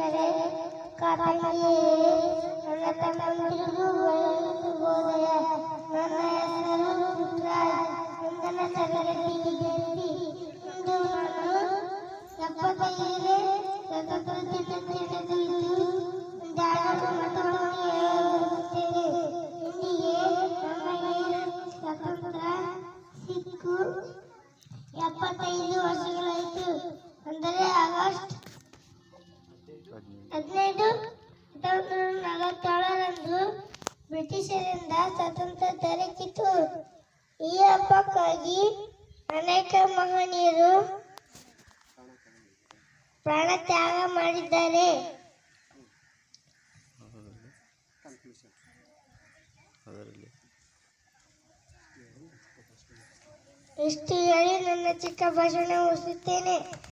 ಮೆಚ್ಚಾರೆ ಕಾತಂಗಿಯೇ ನನ್ನ ತಮ್ಮಂದಿರಿಗೂ ಒಳ್ಳೆಯದು ಬೋಧೆಯ ನನ್ನ ಹೆಸರು ಪುಟ್ಟರಾಜ್ ಮುಂದಿನ ತರಗತಿಯಲ್ಲಿ ಇಂದು ನಾನು 75ನೇ ಸ್ವತಂತ್ರ ದಿನಾಚರಣೆ ಒಂದೆರಡು ಮಾತುಗಳನ್ನು ಹೇಳಬಯಸುತ್ತೇನೆ. ಇಂದಿಗೆ ನಮಗೆ ಸ್ವಾತಂತ್ರ್ಯ ಸಿಕ್ಕು 75 ವರ್ಷಗಳಾಯಿತು. ಅಂದರೆ ಆಗಸ್ಟ್ 15, 1947ರಂದು ಬ್ರಿಟಿಷರಿಂದ ಸ್ವಾತಂತ್ರ್ಯ ದೊರಕಿತು. ಈ ಹಬ್ಬಕ್ಕಾಗಿ ಅನೇಕ ಮಹನೀಯರು ಪ್ರಾಣ ತ್ಯಾಗ ಮಾಡಿದ್ದಾರೆ. ಇಷ್ಟು ಹೇಳಿ ನನ್ನ ಚಿಕ್ಕ ಭಾಷಣ ಮುಗಿಸುತ್ತೇನೆ.